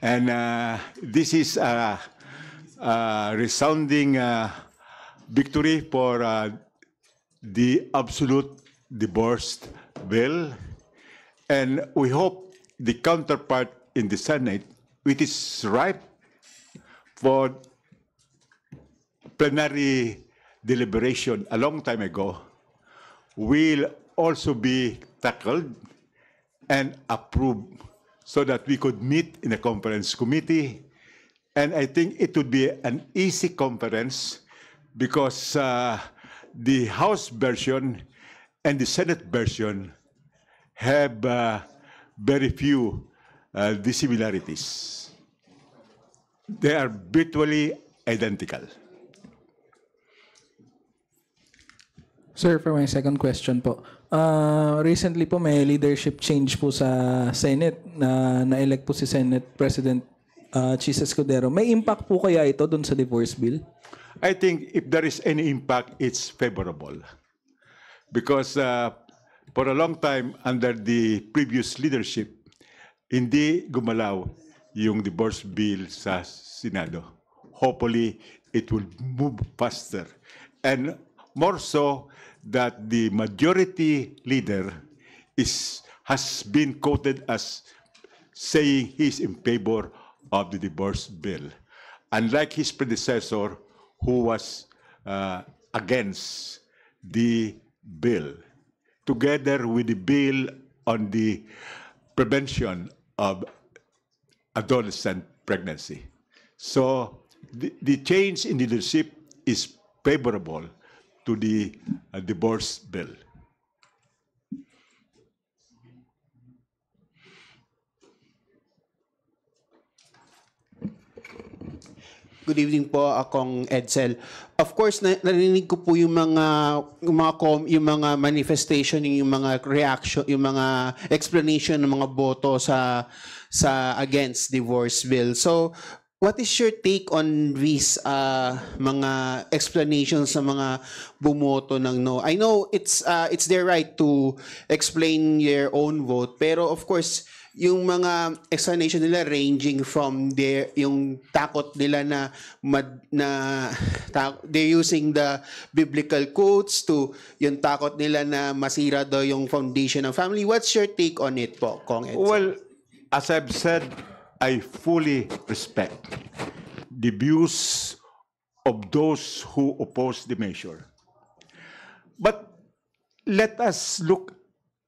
And this is a resounding victory for the absolute divorce bill. And we hope the counterpart in the Senate, which is ripe for plenary deliberation a long time ago, will also be tackled and approved so that we could meet in a conference committee. And I think it would be an easy conference because the House version and the Senate version have very few dissimilarities. They are virtually identical. Sir, for my second question po. Recently po may leadership change po sa Senate na-elect po si Senate President Chis Escudero. May impact po kaya ito dun sa divorce bill? I think if there is any impact, it's favorable. Because for a long time, under the previous leadership, hindi gumalaw yung divorce bill sa Senado. Hopefully, it will move faster. And more so that the majority leader has been quoted as saying he's in favor of the divorce bill. Unlike his predecessor, who was against the bill, together with the bill on the prevention of adolescent pregnancy. So the change in leadership is favorable to the divorce bill. Good evening po, akong Edsel. Of course, narinig ko po yung mga manifestation, yung mga reaction, yung mga explanation ng mga boto sa against divorce bill. So, what is your take on these mga explanations sa mga bumoto ng no? I know it's their right to explain their own vote, pero of course, yung mga explanation nila ranging from yung takot nila they're using the biblical quotes to yung takot nila na masira daw yung foundation ng family. What's your take on it po, Kong Edson? Well, as I've said, I fully respect the views of those who oppose the measure. But let us look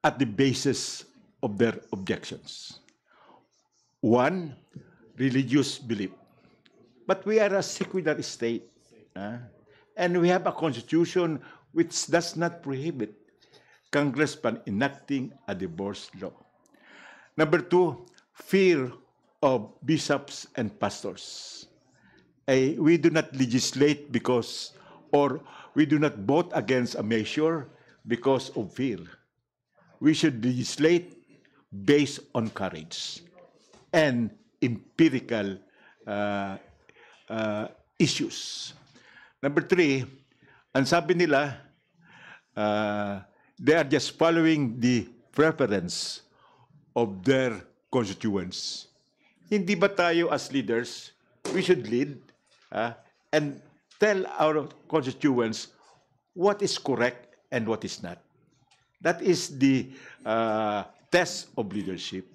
at the basis of their objections. One, religious belief. But we are a secular state, and we have a constitution which does not prohibit Congress from enacting a divorce law. Number two, fear of bishops and pastors. We do not legislate because, or we do not vote against a measure because of fear. We should legislate based on courage and empirical issues. Number three, ang sabi nila, they are just following the preference of their constituents. Hindi ba tayo as leaders, we should lead and tell our constituents what is correct and what is not. That is the test of leadership.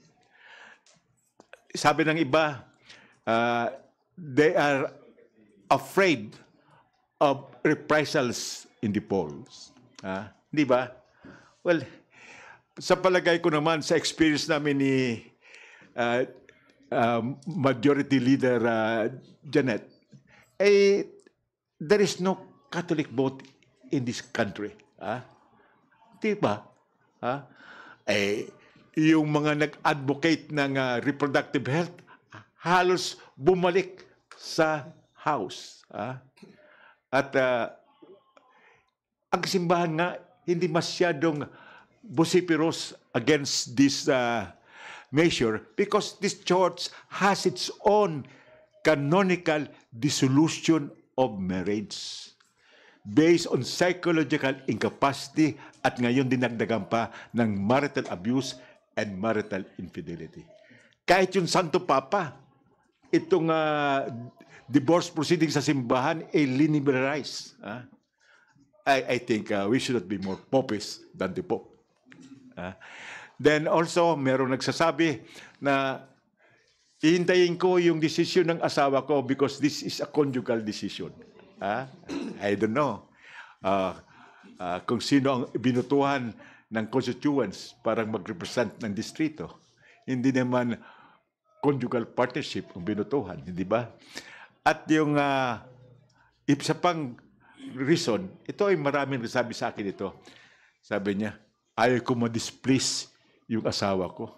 Sabi ng iba, they are afraid of reprisals in the polls. Di ba? Well, sa palagay ko naman, sa experience namin ni Majority Leader Janet, there is no Catholic vote in this country. Di ba? Yung mga nag-advocate ng reproductive health, halos bumalik sa house. At ang simbahan nga, hindi masyadong vociferous against this measure because this church has its own canonical dissolution of marriage based on psychological incapacity at ngayon dinagdagan pa ng marital abuse and marital infidelity. Kahit yung Santo Papa, itong divorce proceedings sa simbahan ay liberalize. I think we should not be more popist than the Pope. Then also, meron nagsasabi na hihintayin ko yung decision ng asawa ko because this is a conjugal decision. I don't know kung sino ang binutuhan ng constituents para mag-represent ng distrito. Hindi naman conjugal partnership ang binutuhan, hindi ba? At yung isa pang reason, ito ay maraming nasabi sa akin ito. Sabi niya, ayaw ko ma-displease yung asawa ko.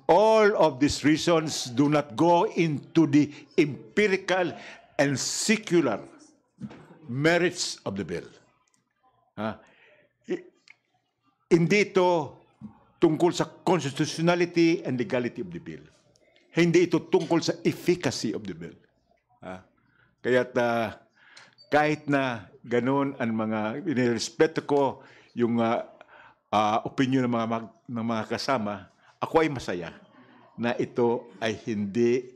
All of these reasons do not go into the empirical and secular merits of the bill. Hindi ito tungkol sa constitutionality and legality of the bill. Hindi ito tungkol sa efficacy of the bill. Kaya't kahit na ganun ang mga inirespeto ko yung opinion ng mga kasama, ako ay masaya na ito ay hindi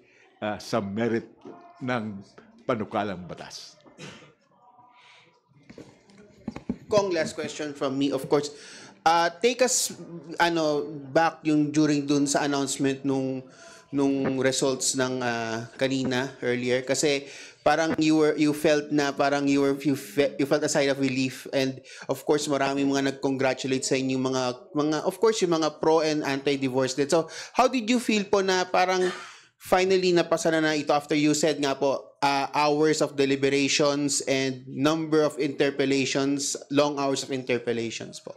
sa merit ng panukalang batas. Kong, last question from me, of course. Take us back yung during dun sa announcement nung results ng kanina earlier, kasi parang you felt na parang you felt a sigh of relief, and of course maraming mga nag-congratulate sa inyo mga of course yung mga pro and anti-divorce din. So how did you feel po na parang finally napasa na ito after you said nga po hours of deliberations and number of interpellations, long hours of interpellations po?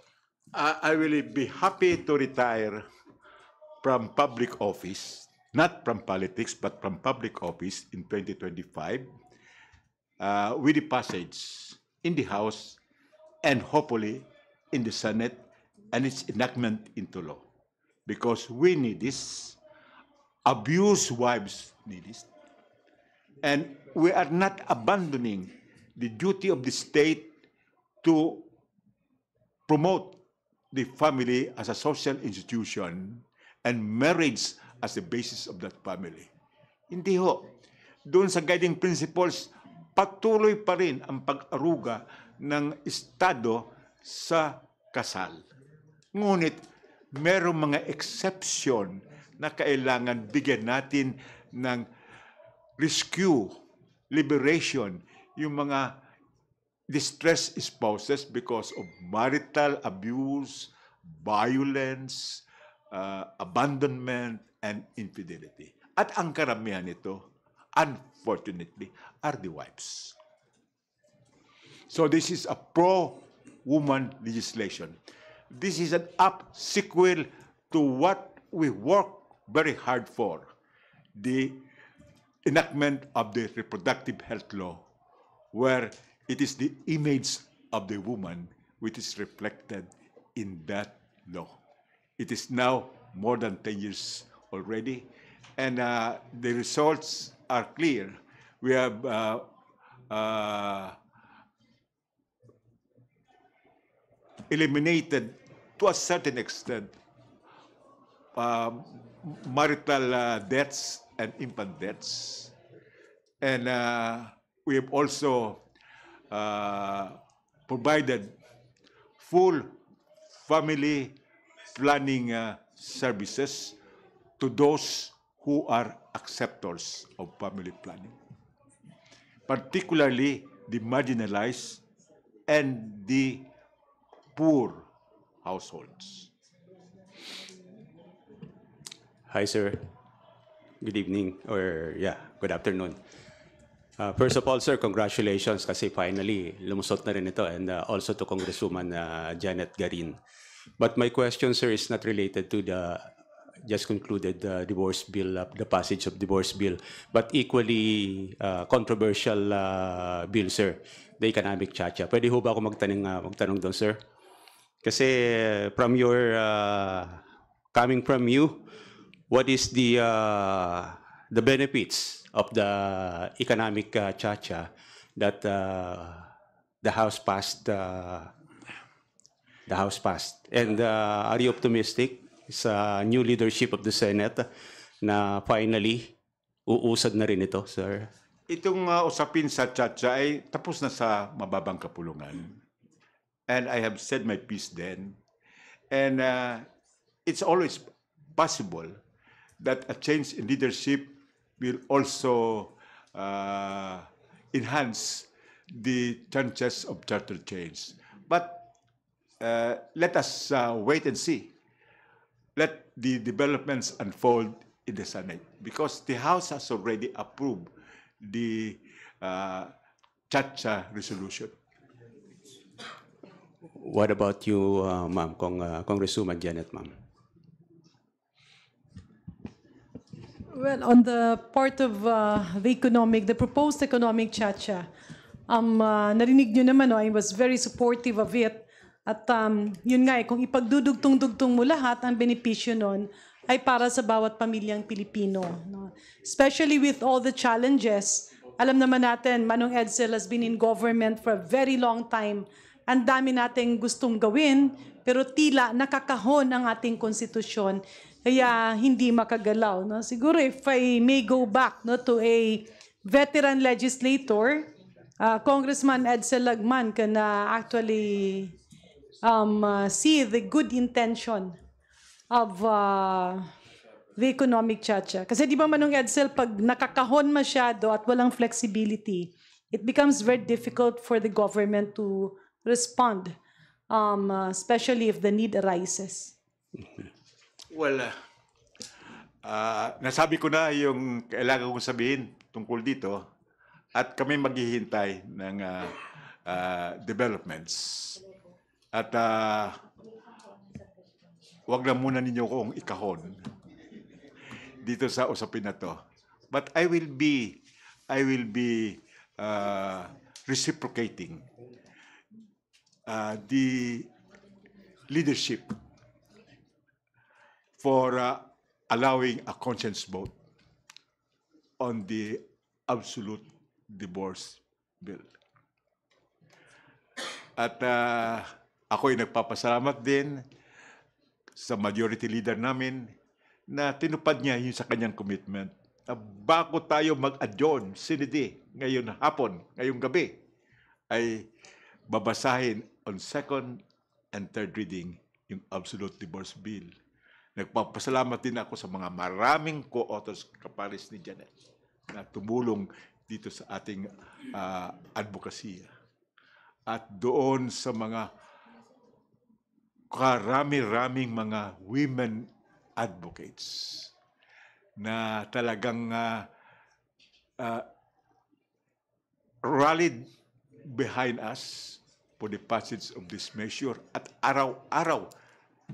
I will be happy to retire from public office, not from politics, but from public office in 2025 with the passage in the House and hopefully in the Senate and its enactment into law. Because we need this, abused wives need this, and we are not abandoning the duty of the state to promote the family as a social institution and marriage as the basis of that family. Hindi ho. Doon sa guiding principles, patuloy pa rin ang pag-aruga ng Estado sa kasal. Ngunit, merong mga exception na kailangan bigyan natin ng rescue, liberation, yung mga distressed spouses because of marital abuse, violence, abandonment, and infidelity. At ang karamihan nito, unfortunately, are the wives. So this is a pro-woman legislation. This is an up-sequel to what we work very hard for, the enactment of the reproductive health law, where it is the image of the woman which is reflected in that law. It is now more than 10 years already, and the results are clear. We have eliminated, to a certain extent, marital deaths and infant deaths. And we have also provided full family planning services to those who are acceptors of family planning, particularly the marginalized and the poor households. Hi, sir. Good evening, or good afternoon. First of all, sir, congratulations kasi finally lumusot na rin ito, and also to Congresswoman Janet Garin. But my question, sir, is not related to the just concluded divorce bill, the passage of divorce bill, but equally controversial bill, sir, the economic chacha. Pwede ho ba ako magtanong doon, sir? Kasi from your, coming from you, what is the benefits of the economic chacha that the House passed? And are you optimistic sa new leadership of the Senate na finally uusad na rin ito, sir? Itong usapin sa Chacha ay tapos na sa mababang kapulungan. And I have said my piece then. And it's always possible that a change in leadership will also enhance the chances of charter change. But let us wait and see. Let the developments unfold in the Senate because the House has already approved the Chacha resolution. What about you, ma'am, Congresswoman Janet, ma'am? Well, on the part of the proposed economic chacha, narinig nyo naman, I was very supportive of it. At yun nga, kung ipagdudugtong-dugtong mo lahat, ang benepisyo nun ay para sa bawat pamilyang Pilipino. No? Especially with all the challenges. Alam naman natin, Manong Edsel has been in government for a very long time. Ang dami nating gustong gawin, pero tila nakakahon ang ating konstitusyon. Kaya hindi makagalaw. No? Siguro if I may go back to a veteran legislator, Congressman Edsel Lagman can actually see the good intention of the economic chacha. Kasi di ba Manong Edsel, pag nakakahon masyado at walang flexibility, it becomes very difficult for the government to respond, especially if the need arises. Well, nasabi ko na yung kailangan kong sabihin tungkol dito at kami maghihintay ng developments. At wag na muna ninyo kong ikahon dito sa usapin na to. But I will be reciprocating the leadership for allowing a conscience vote on the absolute divorce bill. At ako ay nagpapasalamat din sa majority leader namin na tinupad niya yung sa kanyang commitment na bago tayo mag-adjourn, sinidi, ngayon hapon, ngayong gabi, ay babasahin on second and third reading yung absolute divorce bill. Nagpapasalamat din ako sa mga maraming co-authors kapares ni Janet na tumulong dito sa ating advokasya. At doon sa mga karami-raming mga women advocates na talagang rallied behind us for the passage of this measure at araw-araw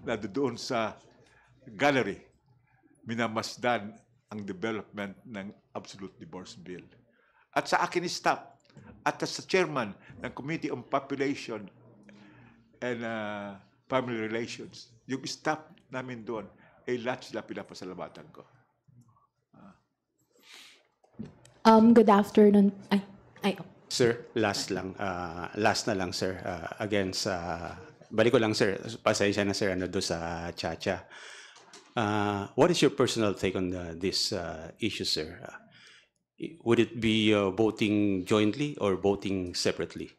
na doon sa gallery minamasdan ang development ng absolute divorce bill. At sa akin staff at sa chairman ng Committee on Population and Family Relations, yung staff namin doon ay lahat sila pinapasalamatan ko. Good afternoon. Sir, last na lang, sir. Again, balik ko lang, sir. Pasensya na, sir, do sa Chacha. What is your personal take on this issue, sir? Would it be voting jointly or voting separately?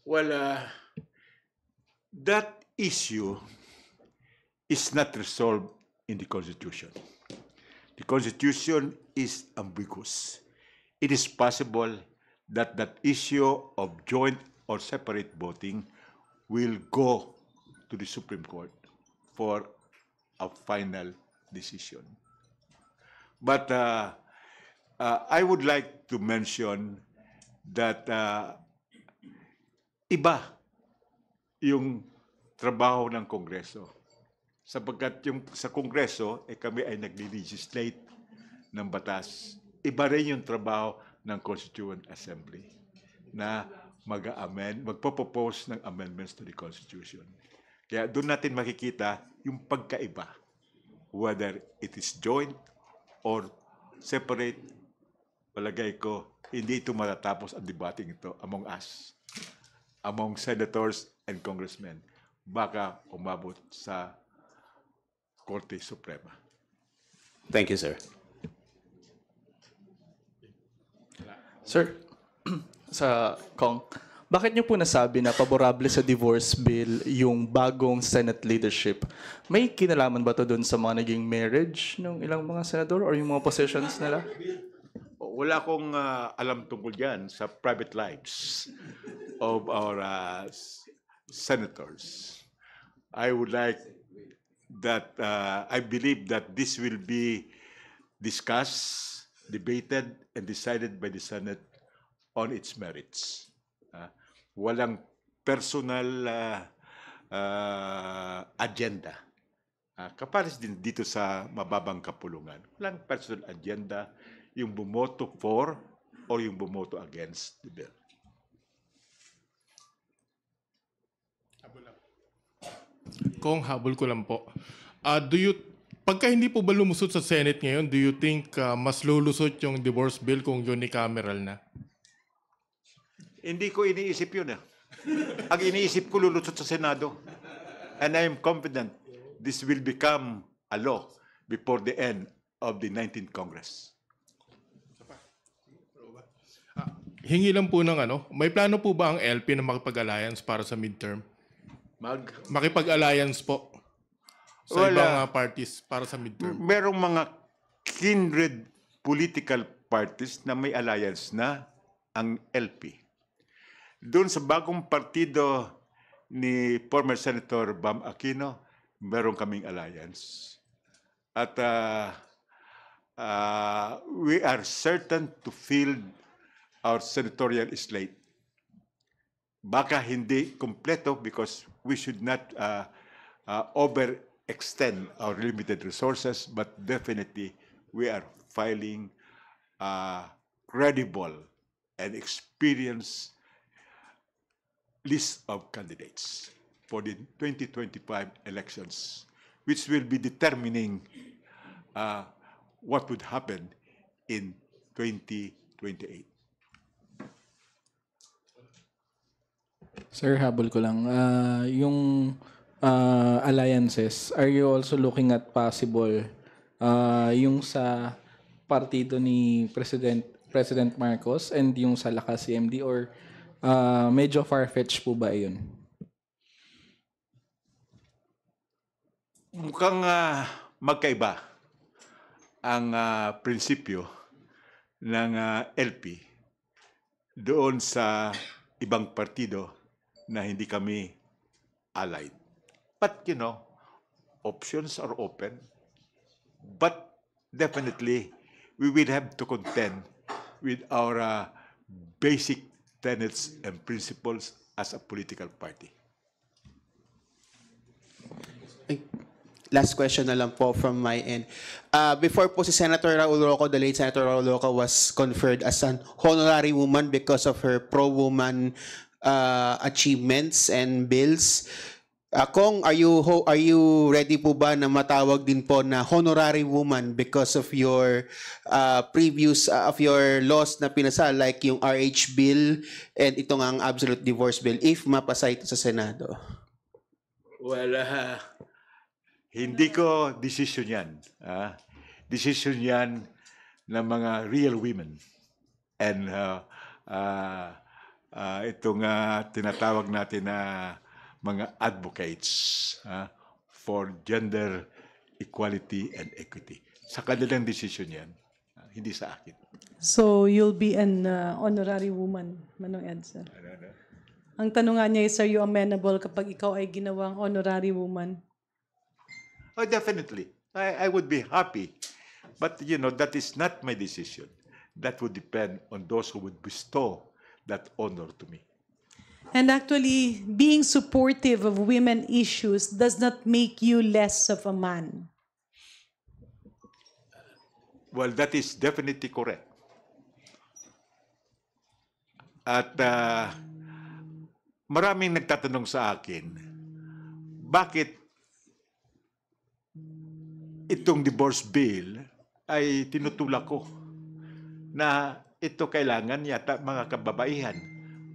Well, that issue is not resolved in the Constitution. The Constitution is ambiguous. It is possible that that issue of joint or separate voting will go to the Supreme Court for a final decision. But I would like to mention that iba yung trabaho ng Kongreso. Sapagkat yung sa Kongreso, kami ay nagli-legislate ng batas. Iba rin yung trabaho ng Constituent Assembly na magpo-propose ng amendments to the Constitution. Kaya doon natin makikita yung pagkaiba, whether it is joint or separate. Palagay ko, hindi ito matatapos ang debating ito among us, among senators and congressmen. Baka umabot sa Korte Suprema. Thank you, sir. Sir, sa Kong, bakit niyo po nasabi na paborable sa divorce bill yung bagong Senate leadership? May kinalaman ba to dun sa mga naging marriage ng ilang mga senador or yung mga positions nila? Wala akong alam tungkol dyan sa private lives of our senators. I would like that, I believe that this will be discussed, debated, and decided by the Senate on its merits. Walang personal agenda. Kapares din dito sa mababang kapulungan. Walang personal agenda yung bumoto for or yung bumoto against the bill. Kung habol ko lang po. Pagka hindi po ba lumusot sa Senate ngayon, do you think mas lulusot yung divorce bill kung unicameral na? Hindi ko iniisip yun. Ang iniisip ko lulusot sa Senado. And I am confident this will become a law before the end of the 19th Congress. Hingi lang po ng may plano po ba ang LP na makipag-alliance para sa midterm? Makipag-alliance po sa ibang parties para sa midterm. Merong mga kindred political parties na may alliance na ang LP. Doon sa bagong partido ni former Senator Bam Aquino, meron kaming alliance. At we are certain to fill our senatorial slate. Baka hindi kompleto because we should not overextend our limited resources, but definitely we are filing credible and experienced list of candidates for the 2025 elections, which will be determining what would happen in 2028. Sir, habol ko lang. Yung alliances, are you also looking at possible yung sa partido ni President Marcos and yung sa Lakas CMD, or medyo far-fetched po ba yun? Mukhang magkaiba ang prinsipyo ng LP doon sa ibang partido na hindi kami allied. But, options are open. But definitely, we will have to contend with our basic tenets and principles as a political party. Last question na lang po from my end. Before po si Senator Raul Roco, the late Senator Raul Roco was conferred as an honorary woman because of her pro-woman achievements and bills. Kong, are you ready po ba na matawag din po na honorary woman because of your previous of your laws na pinasa, like yung RH bill and itong ang absolute divorce bill, if mapasa ito sa Senado? Well, hindi ko decision yan. Decision yan ng mga real women. And itong tinatawag natin na mga advocates for gender equality and equity. Sa kanilang decision yan, hindi sa akin. So you'll be an honorary woman, Manong Edsel. Ang tanong nga niya is, are you amenable kapag ikaw ay ginawang honorary woman? Oh, definitely. I would be happy. But, that is not my decision. That would depend on those who would bestow that honor to me. And actually, being supportive of women issues does not make you less of a man. Well, that is definitely correct. At maraming nagtatanong sa akin, bakit itong divorce bill ay tinutulak ko na ito kailangan yata mga kababaihan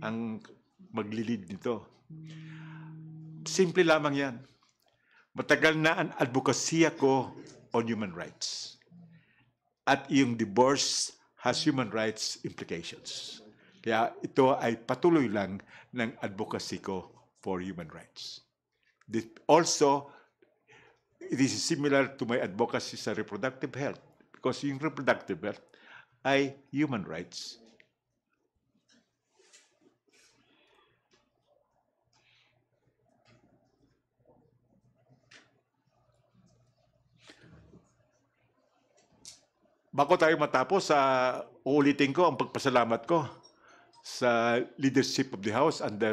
ang maglilid nito. Simple lamang yan. Matagal na ang advokasya ko on human rights. at yung divorce has human rights implications. Kaya ito ay patuloy lang ng advocacy ko for human rights. Also, it is similar to my advocacy sa reproductive health because yung reproductive health ay human rights. Bago tayo matapos, uulitin ko ang pagpasalamat ko sa leadership of the House under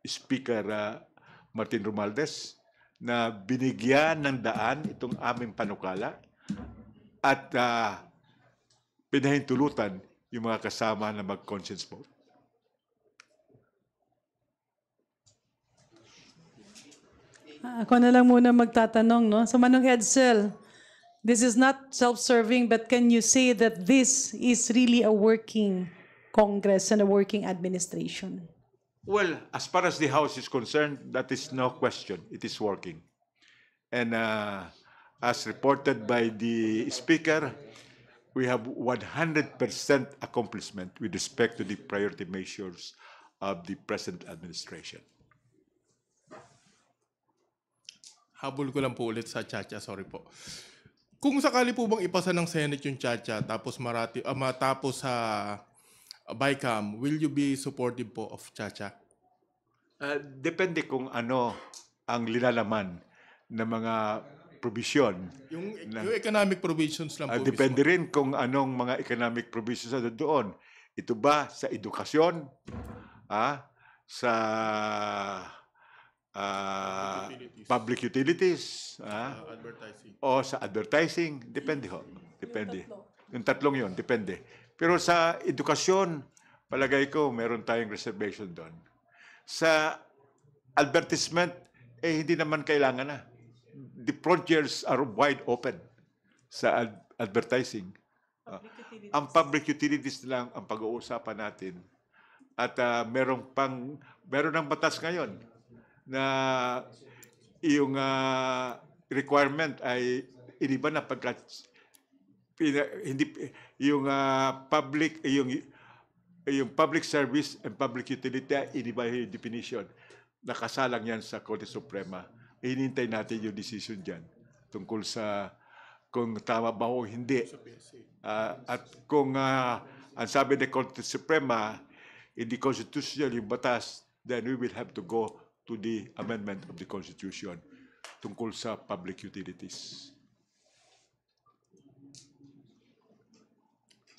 Speaker Martin Romualdez na binigyan ng daan itong aming panukala at pinahintulutan yung mga kasama na mag-conscience vote. Ako na lang muna magtatanong, no? So Manong Edsel, this is not self-serving, but can you say that this is really a working Congress and a working administration? Well, as far as the House is concerned, that is no question. It is working. And as reported by the Speaker, we have 100% accomplishment with respect to the priority measures of the present administration. Habol ko lang po ulit sa Chacha, sorry po. Kung sakali po bang ipasa ng Senate yung Chacha tapos matapos sa BICAM, will you be supportive po of Chacha? Depende kung ano ang linalaman ng mga provision. Yung economic provisions lang po. Depende rin kung anong mga economic provisions na doon. Ito ba sa edukasyon? Sa public utilities? Advertising. O sa advertising? Depende ho. Depende. Yung tatlong yun, depende. Pero sa edukasyon, palagay ko, meron tayong reservation doon. Sa advertisement, hindi naman kailangan na. The frontiers are wide open sa advertising. Ang public utilities lang ang pag-uusapan natin. At meron ng batas ngayon na yung requirement ay iniba na pagka hindi yung public service and public utility iniba yung definition. Nakasalang yan sa Korte Suprema. Hinintay natin yung decision dyan tungkol sa kung tama ba o hindi. At kung ang sabi ng Korte Suprema, hindi constitutional yung batas, then we will have to go to the amendment of the Constitution tungkol sa public utilities.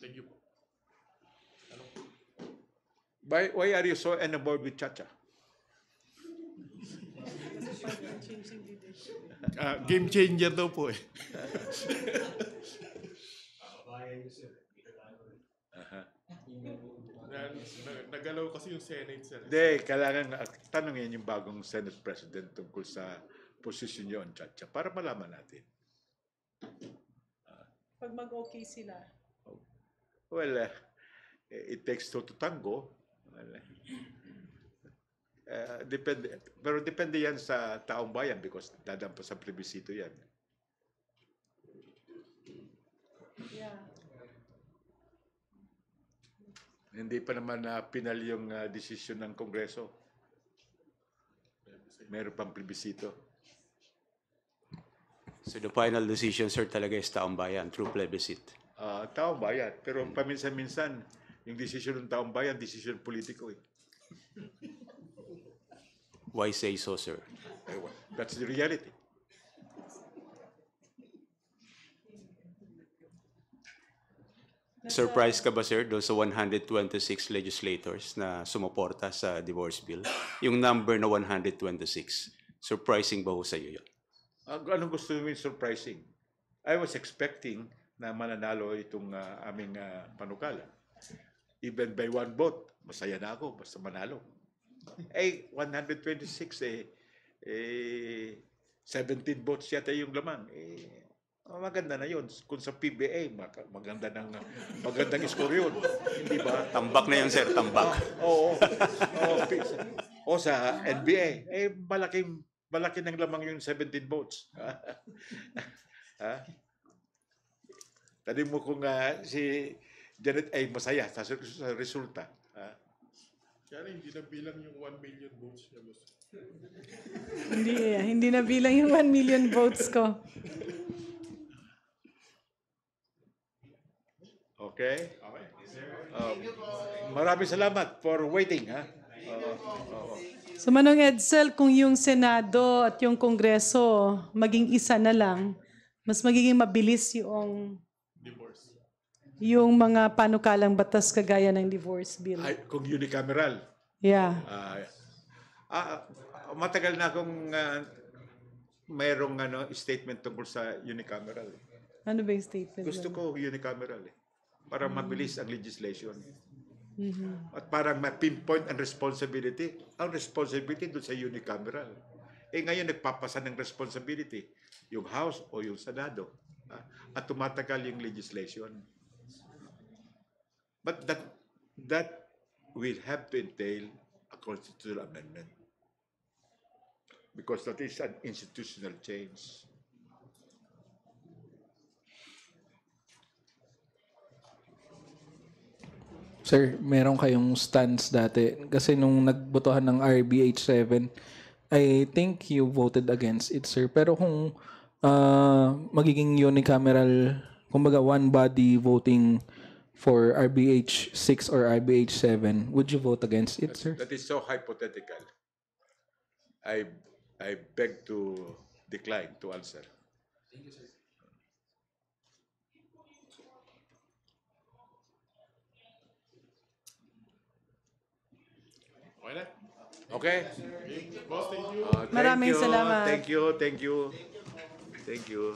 Thank you po. Why are you so enamored with Chacha? Game changer daw po eh. Nagalaw kasi yung Senate, sir. Hindi, kailangan tanongin yung bagong Senate President tungkol sa posisyon niyo on Chacha para malaman natin. Pag mag-okay sila. Well, it takes two to tango. Depende, pero depende yan sa taong bayan because dadaan pa sa plebisito yan. Yeah. Hindi pa naman pinal yung desisyon ng Kongreso. Meron pang plebisito. So the final decision, sir, talaga is taong bayan through plebiscite. Taong bayan. Pero paminsan-minsan, yung desisyon ng taong bayan, desisyon politiko eh. Why say so, sir? That's the reality. Surprise ka ba, sir, doon sa 126 legislators na sumuporta sa divorce bill? Yung number na 126, surprising ba ho sa iyo yun? Anong gusto nyo surprising? I was expecting na mananalo itong aming panukala. Even by one vote, masaya na ako, basta manalo. 126 17 votes yata yung lamang. Maganda na yun. Kung sa PBA, magandang score yun. Hindi ba? Tambak na yun, sir, tambak. Oo. O sa NBA, malaki ng lamang yung 17 votes. Sabi mo kung si Janet ay masaya sa resulta. Kaya hindi na bilang yung 1 million votes niya, boss. Hindi na bilang yung 1 million votes ko. Okay? Maraming salamat for waiting. So Manong Edsel, kung yung Senado at yung Kongreso maging isa na lang, mas magiging mabilis yung mga panukalang batas kagaya ng divorce bill. Ay, kung unicameral. Yeah. Matagal na akong mayroong statement tungkol sa unicameral. Ano ba yung statement? Gusto ko unicameral para mabilis ang legislation. At parang ma-pinpoint ang responsibility. Ang responsibility doon sa unicameral. Ngayon nagpapasa ng responsibility yung House o yung Senado. At tumatagal yung legislation. But that will have to entail a constitutional amendment. Because that is an institutional change. Sir, meron kayong stance dati. Kasi nung nagbotohan ng RBH 7, I think you voted against it, sir. Pero kung magiging unicameral, kumbaga one body voting for RBH 6 or RBH 7, would you vote against it, sir? That is so hypothetical. I beg to decline to answer. Thank you, sir. Okay na? Okay? Boss, thank you. Maraming salamat. Thank you. Thank you. Thank you.